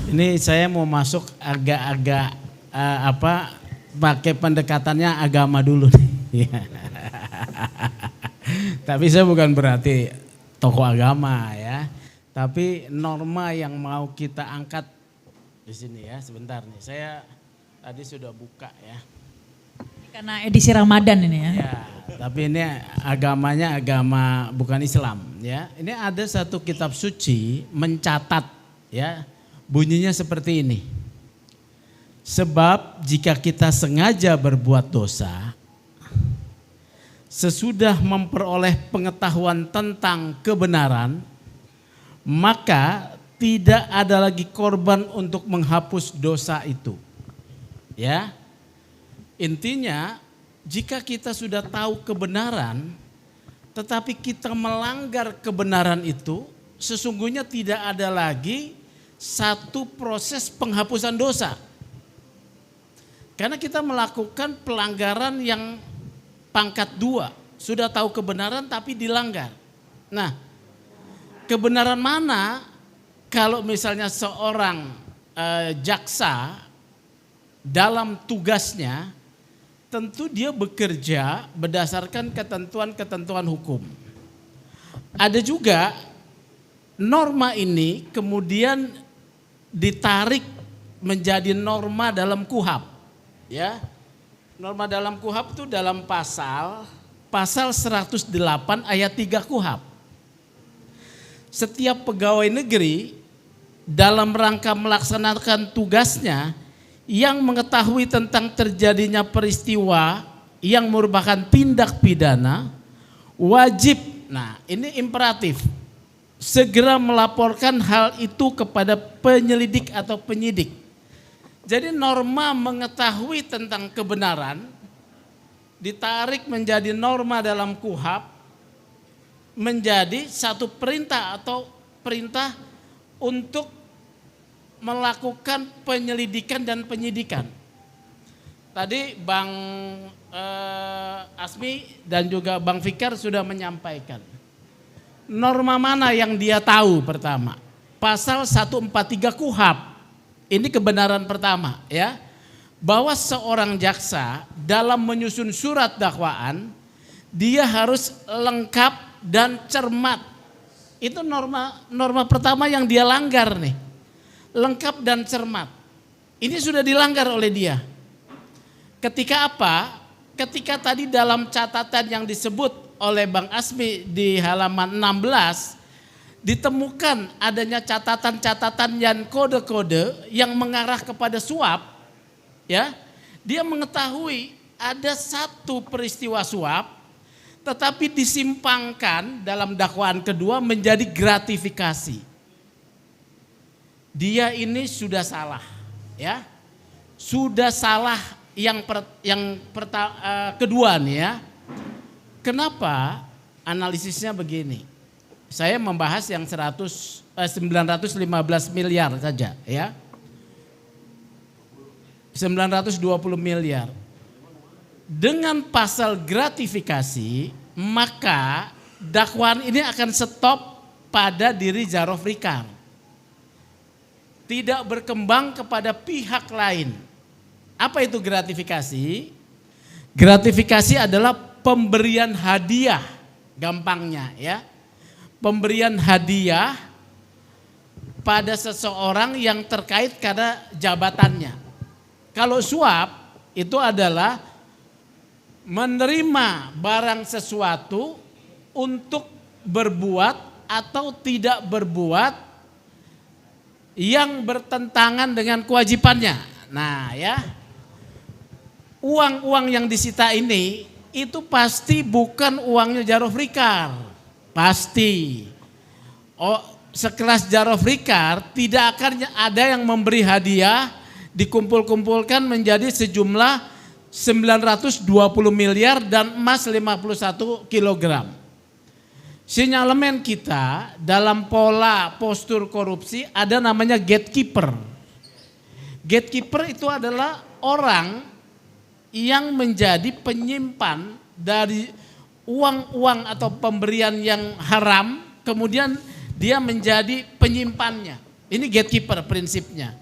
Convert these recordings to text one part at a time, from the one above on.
Ini saya mau masuk agak-agak pakai pendekatannya agama dulu nih. Tapi saya bukan berarti tokoh agama ya. Tapi norma yang mau kita angkat di sini ya, sebentar nih. Saya tadi sudah buka ya. Karena edisi Ramadan ini ya. Ya, tapi ini agamanya agama bukan Islam ya. Ini ada satu kitab suci mencatat ya. Bunyinya seperti ini. Sebab jika kita sengaja berbuat dosa, sesudah memperoleh pengetahuan tentang kebenaran, maka tidak ada lagi korban untuk menghapus dosa itu. Ya. Intinya, jika kita sudah tahu kebenaran, tetapi kita melanggar kebenaran itu, sesungguhnya tidak ada lagi satu proses penghapusan dosa. Karena kita melakukan pelanggaran yang pangkat 2, sudah tahu kebenaran tapi dilanggar. Nah, kebenaran mana kalau misalnya seorang jaksa dalam tugasnya tentu dia bekerja berdasarkan ketentuan-ketentuan hukum. Ada juga norma ini kemudian ditarik menjadi norma dalam KUHAP. Ya. Norma dalam KUHAP itu dalam pasal 108 ayat 3 KUHAP. Setiap pegawai negeri dalam rangka melaksanakan tugasnya yang mengetahui tentang terjadinya peristiwa yang merupakan tindak pidana wajib, nah ini imperatif, segera melaporkan hal itu kepada penyelidik atau penyidik. Jadi norma mengetahui tentang kebenaran ditarik menjadi norma dalam KUHAP menjadi satu perintah atau perintah untuk melakukan penyelidikan dan penyidikan. Tadi Bang Asmi dan juga Bang Fikar sudah menyampaikan. Norma mana yang dia tahu pertama? Pasal 143 KUHAP. Ini kebenaran pertama ya. Bahwa seorang jaksa dalam menyusun surat dakwaan dia harus lengkap dan cermat. Itu norma pertama yang dia langgar nih. Lengkap dan cermat. Ini sudah dilanggar oleh dia. Ketika apa? Ketika tadi dalam catatan yang disebut oleh Bang Asmi di halaman 16 ditemukan adanya catatan-catatan dan kode-kode yang mengarah kepada suap, ya. Dia mengetahui ada satu peristiwa suap tetapi disimpangkan dalam dakwaan kedua menjadi gratifikasi. Dia ini sudah salah, ya. Sudah salah kedua nih ya. Kenapa? Analisisnya begini. Saya membahas yang 915 miliar saja ya. 920 miliar. Dengan pasal gratifikasi, maka dakwaan ini akan stop pada diri Jarof Rikar. Tidak berkembang kepada pihak lain. Apa itu gratifikasi? Gratifikasi adalah pemberian hadiah, gampangnya ya. Pemberian hadiah pada seseorang yang terkait karena jabatannya. Kalau suap itu adalah menerima barang sesuatu untuk berbuat atau tidak berbuat yang bertentangan dengan kewajibannya. Nah ya, uang-uang yang disita ini itu pasti bukan uangnya Jarof Rikar. Pasti. Oh, sekelas Jarof Rikar tidak akan ada yang memberi hadiah dikumpul-kumpulkan menjadi sejumlah 920 miliar dan emas 51 kilogram. Sinyalemen kita dalam pola postur korupsi ada namanya gatekeeper. Gatekeeper itu adalah orang yang menjadi penyimpan dari uang-uang atau pemberian yang haram, kemudian dia menjadi penyimpannya. Ini gatekeeper prinsipnya.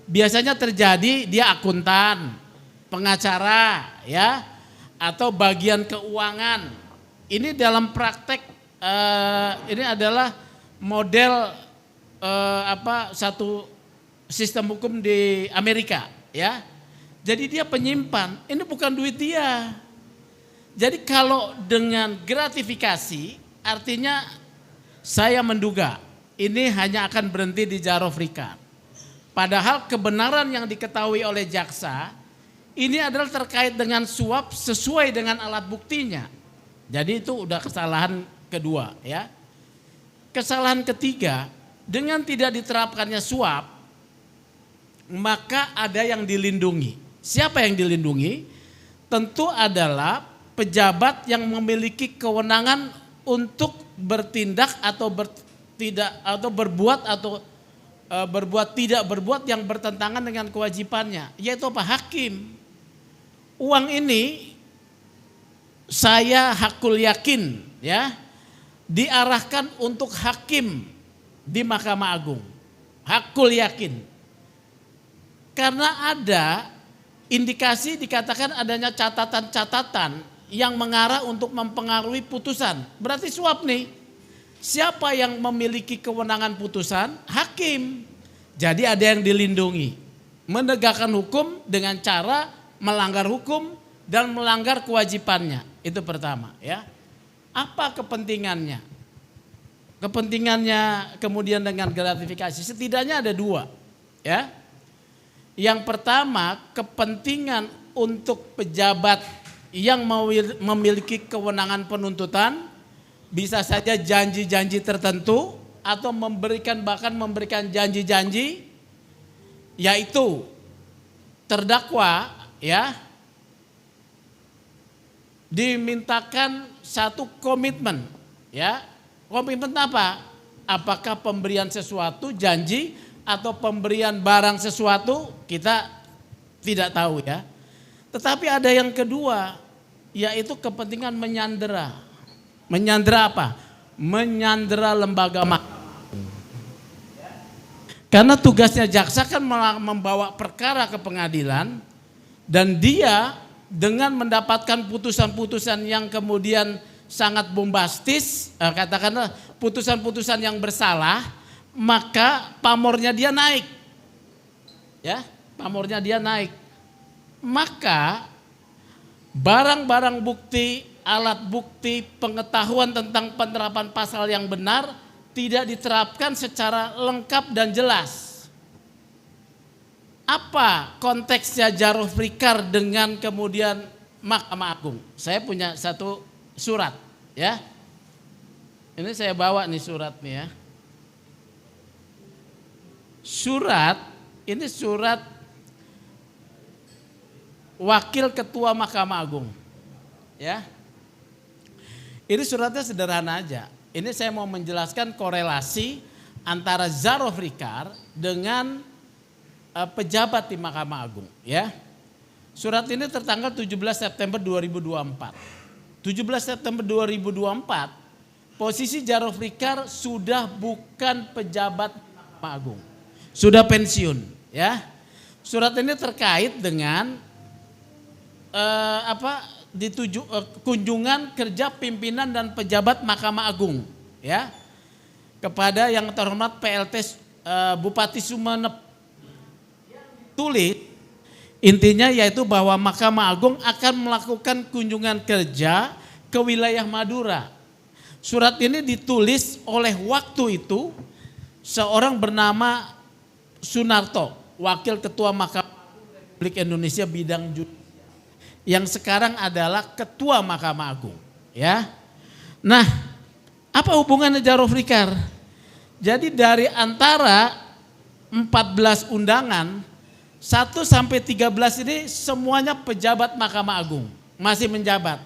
Biasanya terjadi dia akuntan, pengacara, ya, atau bagian keuangan. Ini dalam praktek ini adalah model satu sistem hukum di Amerika, ya. Jadi dia penyimpan, ini bukan duit dia. Jadi kalau dengan gratifikasi, artinya saya menduga ini hanya akan berhenti di jar of record. Padahal kebenaran yang diketahui oleh jaksa ini adalah terkait dengan suap sesuai dengan alat buktinya. Jadi itu udah kesalahan kedua, ya. Kesalahan ketiga, dengan tidak diterapkannya suap, maka ada yang dilindungi. Siapa yang dilindungi? Tentu adalah pejabat yang memiliki kewenangan untuk bertindak atau berbuat tidak berbuat yang bertentangan dengan kewajibannya, yaitu apa? Hakim. Uang ini saya hakul yakin, ya, diarahkan untuk hakim di Mahkamah Agung. Hakul yakin. Karena ada indikasi dikatakan adanya catatan-catatan yang mengarah untuk mempengaruhi putusan. Berarti suap nih. Siapa yang memiliki kewenangan putusan? Hakim. Jadi ada yang dilindungi. Menegakkan hukum dengan cara melanggar hukum dan melanggar kewajibannya. Itu pertama, ya. Apa kepentingannya? Kepentingannya kemudian dengan gratifikasi setidaknya ada dua, ya. Yang pertama, kepentingan untuk pejabat yang memiliki kewenangan penuntutan, bisa saja janji-janji tertentu atau bahkan memberikan janji-janji, yaitu terdakwa, ya, dimintakan satu komitmen, ya. Komitmen apa? Apakah pemberian sesuatu janji atau pemberian barang sesuatu, kita tidak tahu, ya. Tetapi ada yang kedua, yaitu kepentingan menyandera. Menyandera apa? Menyandera lembaga karena tugasnya jaksa kan membawa perkara ke pengadilan, dan dia dengan mendapatkan putusan-putusan yang kemudian sangat bombastis, katakanlah putusan-putusan yang bersalah, maka pamornya dia naik, ya, pamornya dia naik. Maka barang-barang bukti, alat bukti, pengetahuan tentang penerapan pasal yang benar tidak diterapkan secara lengkap dan jelas. Apa konteksnya jar of record dengan kemudian Mahkamah Agung? Saya punya satu surat, ya. Ini saya bawa nih surat nih, ya. Surat, ini surat Wakil Ketua Mahkamah Agung, ya. Ini suratnya sederhana aja. Ini saya mau menjelaskan korelasi antara jar of record dengan pejabat di Mahkamah Agung, ya. Surat ini tertanggal 17 September 2024. 17 September 2024, posisi jar of record sudah bukan pejabat Mahkamah Agung. Sudah pensiun, ya. Surat ini terkait dengan kunjungan kerja pimpinan dan pejabat Mahkamah Agung, ya, kepada yang terhormat PLT Bupati Sumeneb. Tulis intinya yaitu bahwa Mahkamah Agung akan melakukan kunjungan kerja ke wilayah Madura. Surat ini ditulis oleh waktu itu seorang bernama Sunarto, Wakil Ketua Mahkamah Agung Republik Indonesia bidang judisial, yang sekarang adalah Ketua Mahkamah Agung, ya. Nah, apa hubungannya jar of record? Jadi dari antara 14 undangan 1 sampai 13 ini semuanya pejabat Mahkamah Agung, masih menjabat.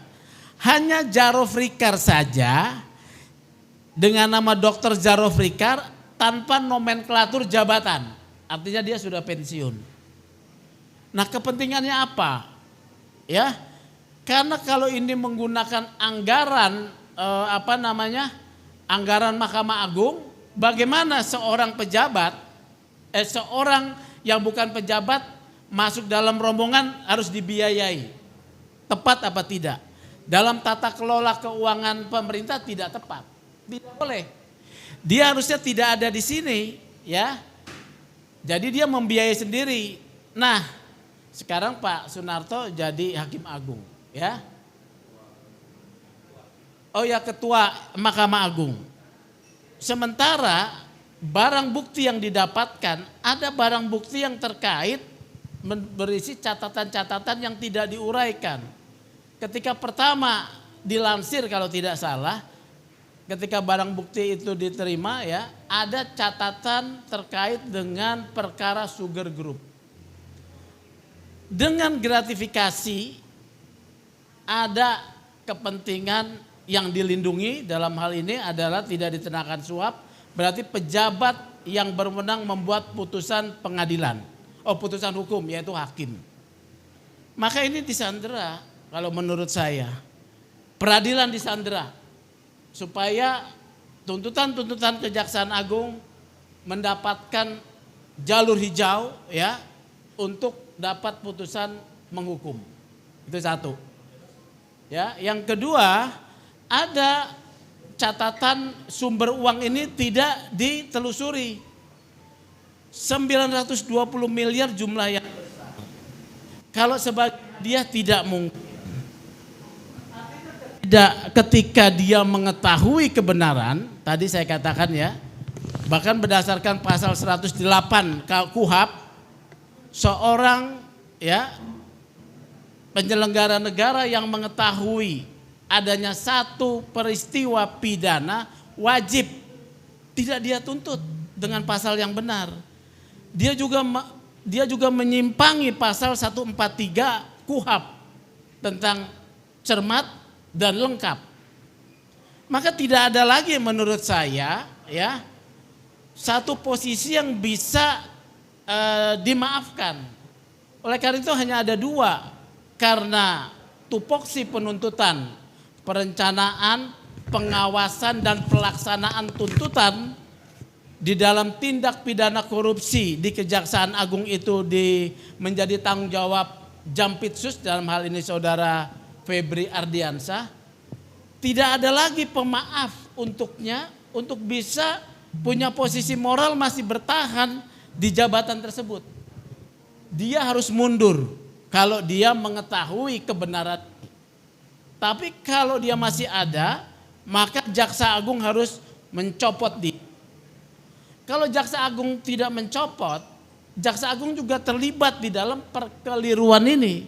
Hanya jar of record saja dengan nama Dr. jar of record tanpa nomenklatur jabatan. Artinya dia sudah pensiun. Nah, kepentingannya apa? Ya, karena kalau ini menggunakan anggaran anggaran Mahkamah Agung, bagaimana seorang pejabat Seorang yang bukan pejabat masuk dalam rombongan harus dibiayai. Tepat apa tidak? Dalam tata kelola keuangan pemerintah tidak tepat. Tidak boleh. Dia harusnya tidak ada di sini, ya. Jadi dia membiayai sendiri. Nah, sekarang Pak Sunarto jadi hakim agung, ya. Oh ya, ketua Mahkamah Agung. Sementara barang bukti yang didapatkan, ada barang bukti yang terkait berisi catatan-catatan yang tidak diuraikan. Ketika pertama dilansir kalau tidak salah, ketika barang bukti itu diterima, ya, ada catatan terkait dengan perkara Sugar Group. Dengan gratifikasi ada kepentingan yang dilindungi, dalam hal ini adalah tidak dikenakan suap, berarti pejabat yang berwenang membuat putusan pengadilan, putusan hukum, yaitu hakim. Maka ini disandera kalau menurut saya. Peradilan disandera supaya tuntutan-tuntutan Kejaksaan Agung mendapatkan jalur hijau, ya, untuk dapat putusan menghukum. Itu satu. Ya, yang kedua, ada catatan sumber uang ini tidak ditelusuri. 920 miliar jumlah yang besar. Kalau sebagai dia tidak mungkin. Tidak, ketika dia mengetahui kebenaran, tadi saya katakan, ya, bahkan berdasarkan pasal 108 KUHP, seorang, ya, penyelenggara negara yang mengetahui adanya satu peristiwa pidana wajib tidak dia tuntut dengan pasal yang benar. Dia juga menyimpangi pasal 143 KUHP tentang cermat dan lengkap. Maka tidak ada lagi menurut saya, ya, satu posisi yang bisa dimaafkan. Oleh karena itu hanya ada dua, karena tupoksi penuntutan, perencanaan, pengawasan dan pelaksanaan tuntutan di dalam tindak pidana korupsi di Kejaksaan Agung itu menjadi tanggung jawab Jampitsus, dalam hal ini saudara Febri Ardiansah. Tidak ada lagi pemaaf untuknya untuk bisa punya posisi moral masih bertahan di jabatan tersebut. Dia harus mundur kalau dia mengetahui kebenaran. Tapi kalau dia masih ada, maka Jaksa Agung harus mencopot dia. Kalau Jaksa Agung tidak mencopot, Jaksa Agung juga terlibat di dalam perkeliruan ini.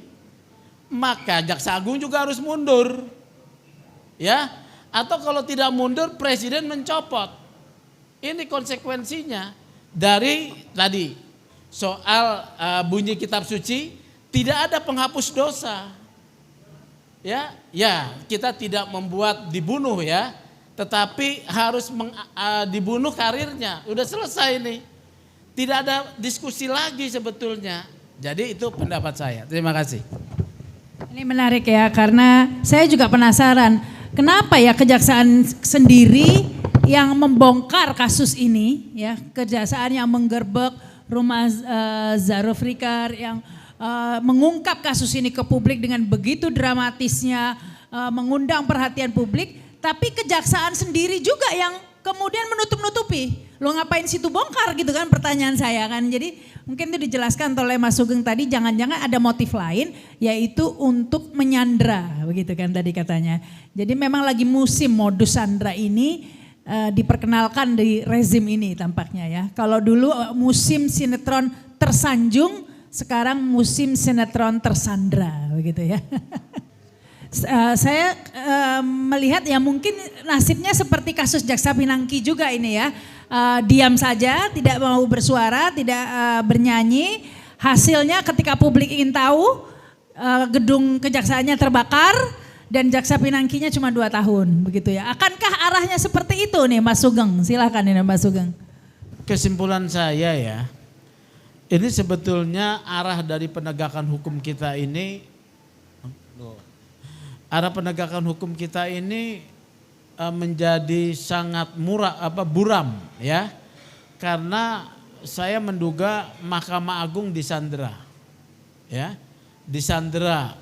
Maka Jaksa Agung juga harus mundur. Ya, atau kalau tidak mundur, Presiden mencopot. Ini konsekuensinya dari tadi soal bunyi kitab suci, tidak ada penghapus dosa. Ya, kita tidak membuat dibunuh, ya, tetapi harus dibunuh karirnya. Udah selesai nih. Tidak ada diskusi lagi sebetulnya. Jadi itu pendapat saya. Terima kasih. Ini menarik, ya, karena saya juga penasaran kenapa, ya, Kejaksaan sendiri yang membongkar kasus ini, ya, Kejaksaan yang menggerbek rumah Zaro Frikar, yang mengungkap kasus ini ke publik dengan begitu dramatisnya, mengundang perhatian publik, tapi Kejaksaan sendiri juga yang kemudian menutup-nutupi. Lo ngapain situ bongkar gitu kan, pertanyaan saya kan. Jadi mungkin itu dijelaskan oleh Mas Sugeng tadi, jangan-jangan ada motif lain, yaitu untuk menyandra, begitu kan tadi katanya. Jadi memang lagi musim modus sandra ini diperkenalkan di rezim ini tampaknya, ya. Kalau dulu musim sinetron tersanjung, sekarang musim sinetron tersandra, begitu, ya. Saya melihat, ya, mungkin nasibnya seperti kasus Jaksa Pinangki juga ini, ya. Diam saja, tidak mau bersuara, tidak bernyanyi. Hasilnya ketika publik ingin tahu, gedung kejaksaannya terbakar dan Jaksa Pinangkinya cuma 2 tahun, begitu, ya. Akankah arahnya seperti itu nih, Mas Sugeng? Silakan ini, Mas Sugeng. Kesimpulan saya, ya, ini sebetulnya arah dari penegakan hukum kita ini, menjadi sangat buram, ya, karena saya menduga Mahkamah Agung disandera. Ya, disandera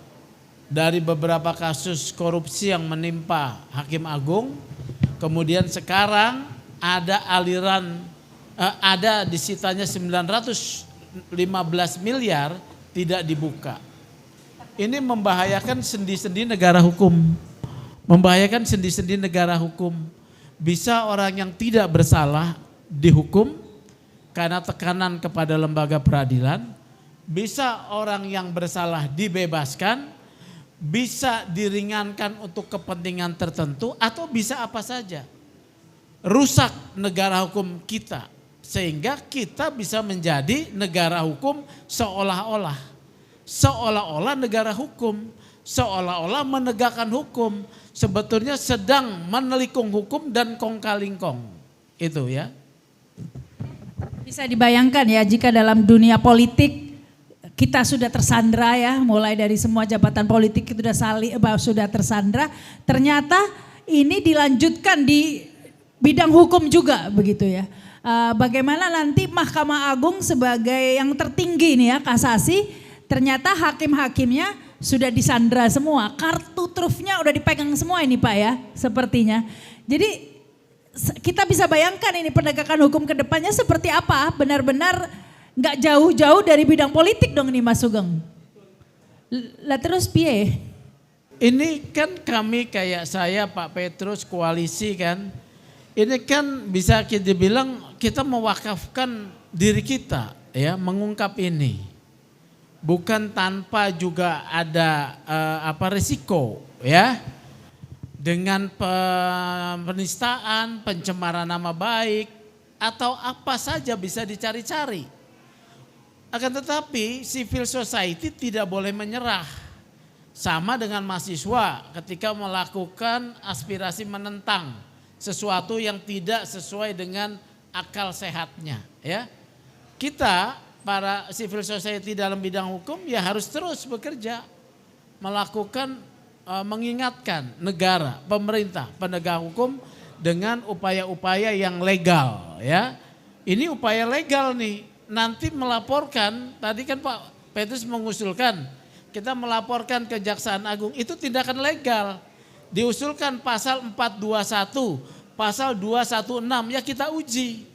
dari beberapa kasus korupsi yang menimpa Hakim Agung. Kemudian sekarang ada aliran, ada disitanya 915 miliar tidak dibuka. Ini membahayakan sendi-sendi negara hukum. Membahayakan sendi-sendi negara hukum. Bisa orang yang tidak bersalah dihukum karena tekanan kepada lembaga peradilan. Bisa orang yang bersalah dibebaskan. Bisa diringankan untuk kepentingan tertentu atau bisa apa saja. Rusak negara hukum kita sehingga kita bisa menjadi negara hukum seolah-olah negara hukum, seolah-olah menegakkan hukum, sebetulnya sedang menelikung hukum dan kong-kalingkong. Itu ya. Bisa dibayangkan ya jika dalam dunia politik kita sudah tersandra ya, mulai dari semua jabatan politik itu sudah tersandra, ternyata ini dilanjutkan di bidang hukum juga begitu ya. Bagaimana nanti Mahkamah Agung sebagai yang tertinggi nih ya, kasasi, ternyata hakim-hakimnya sudah disandra semua, kartu trufnya udah dipegang semua ini Pak ya, sepertinya. Jadi kita bisa bayangkan ini penegakan hukum ke depannya seperti apa, benar-benar nggak jauh-jauh dari bidang politik dong nih Mas Sugeng. Lah terus piye? Ini kan kami kayak saya Pak Petrus koalisi kan. Ini kan bisa kita bilang kita mewakafkan diri kita ya mengungkap ini. Bukan tanpa juga ada risiko ya. Dengan penistaan, pencemaran nama baik atau apa saja bisa dicari-cari. Akan tetapi civil society tidak boleh menyerah. Sama dengan mahasiswa ketika melakukan aspirasi menentang sesuatu yang tidak sesuai dengan akal sehatnya. Ya, kita para civil society dalam bidang hukum ya harus terus bekerja. Melakukan, mengingatkan negara, pemerintah, penegak hukum dengan upaya-upaya yang legal. Ya, ini upaya legal nih. Nanti melaporkan, tadi kan Pak Petrus mengusulkan, kita melaporkan ke Kejaksaan Agung, itu tindakan legal. Diusulkan pasal 421, pasal 216, ya kita uji.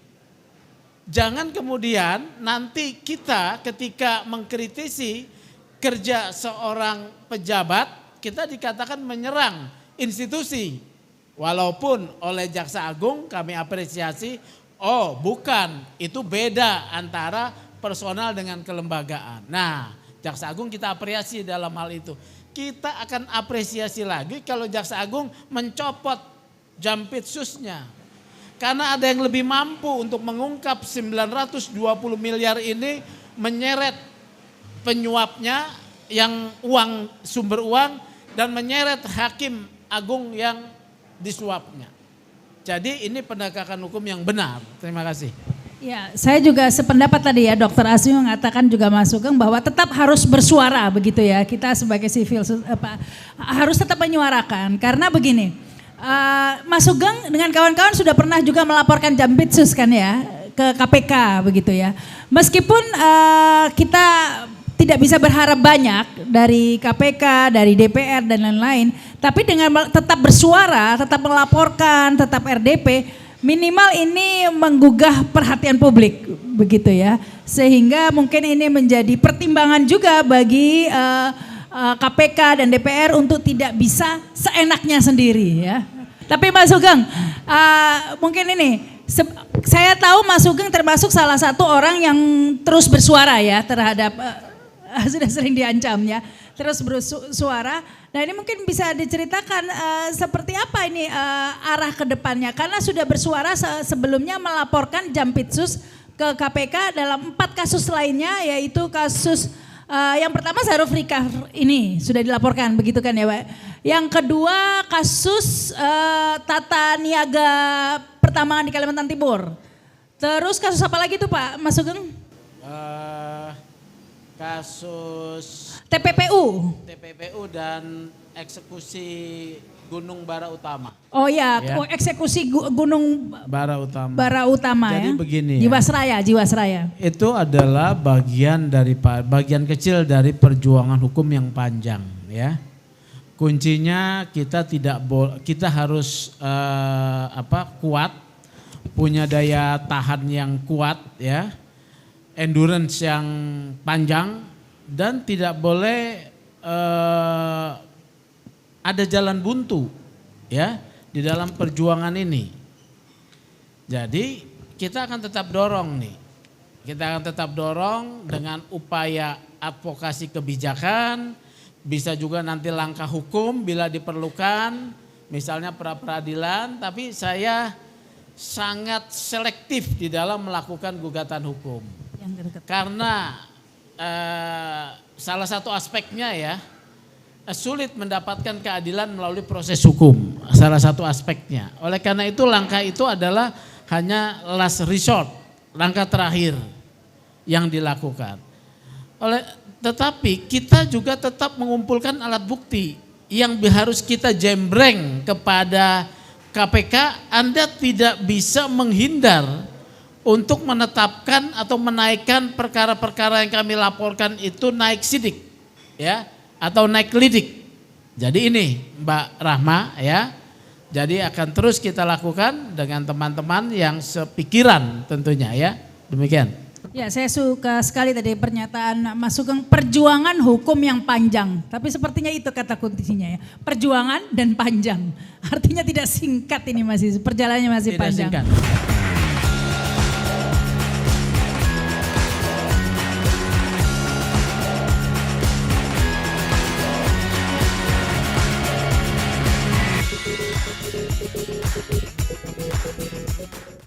Jangan kemudian nanti kita ketika mengkritisi kerja seorang pejabat, kita dikatakan menyerang institusi. Walaupun oleh Jaksa Agung kami apresiasi, oh bukan, itu beda antara personal dengan kelembagaan. Nah, Jaksa Agung kita apresiasi dalam hal itu. Kita akan apresiasi lagi kalau Jaksa Agung mencopot jampitsusnya. Karena ada yang lebih mampu untuk mengungkap 920 miliar ini, menyeret penyuapnya yang sumber uang dan menyeret hakim agung yang disuapnya. Jadi ini penegakan hukum yang benar. Terima kasih. Ya, saya juga sependapat tadi ya, Dr. Asmi mengatakan juga Mas Sugeng bahwa tetap harus bersuara begitu ya. Kita sebagai sivil harus tetap menyuarakan karena begini, Mas Sugeng dengan kawan-kawan sudah pernah juga melaporkan Jampitsus kan ya ke KPK begitu ya. Meskipun kita tidak bisa berharap banyak dari KPK, dari DPR dan lain-lain, tapi dengan tetap bersuara, tetap melaporkan, tetap RDP, minimal ini menggugah perhatian publik begitu ya. Sehingga mungkin ini menjadi pertimbangan juga bagi KPK dan DPR untuk tidak bisa seenaknya sendiri ya. Tapi Mas Sugeng, mungkin ini, saya tahu Mas Sugeng termasuk salah satu orang yang terus bersuara ya terhadap sudah sering diancam ya, terus bersuara. Nah ini mungkin bisa diceritakan seperti apa ini arah ke depannya. Karena sudah bersuara sebelumnya melaporkan Jampitsus ke KPK dalam 4 kasus lainnya, yaitu kasus yang pertama Saruf Rikaf ini sudah dilaporkan begitu kan ya Pak. Yang kedua kasus tata niaga pertambangan di Kalimantan Timur. Terus kasus apa lagi tuh Pak Mas Sugeng? Kasus TPPU dan eksekusi Gunung Bara Utama. Oh ya, Ya. eksekusi Gunung Bara Utama. Bara Utama Jadi ya. begini ya. Jiwasraya. Itu adalah bagian kecil dari perjuangan hukum yang panjang ya. Kuncinya kita harus kuat, punya daya tahan yang kuat ya, endurance yang panjang, dan tidak boleh ada jalan buntu ya di dalam perjuangan ini. Jadi kita akan tetap dorong nih. Kita akan tetap dorong dengan upaya advokasi kebijakan, bisa juga nanti langkah hukum bila diperlukan, misalnya pra-peradilan, tapi saya sangat selektif di dalam melakukan gugatan hukum. Karena salah satu aspeknya ya, sulit mendapatkan keadilan melalui proses hukum, salah satu aspeknya. Oleh karena itu langkah itu adalah hanya last resort, langkah terakhir yang dilakukan. Tetapi kita juga tetap mengumpulkan alat bukti yang harus kita jembreng kepada KPK. Anda tidak bisa menghindar untuk menetapkan atau menaikkan perkara-perkara yang kami laporkan itu naik sidik ya, atau naik lidik. Jadi ini Mbak Rahma ya, jadi akan terus kita lakukan dengan teman-teman yang sepikiran tentunya ya, demikian. Ya, saya suka sekali tadi pernyataan Mas Sugeng, perjuangan hukum yang panjang. Tapi sepertinya itu kata kuncinya ya, perjuangan dan panjang. Artinya tidak singkat ini, masih perjalanannya masih Tidak panjang. singkat.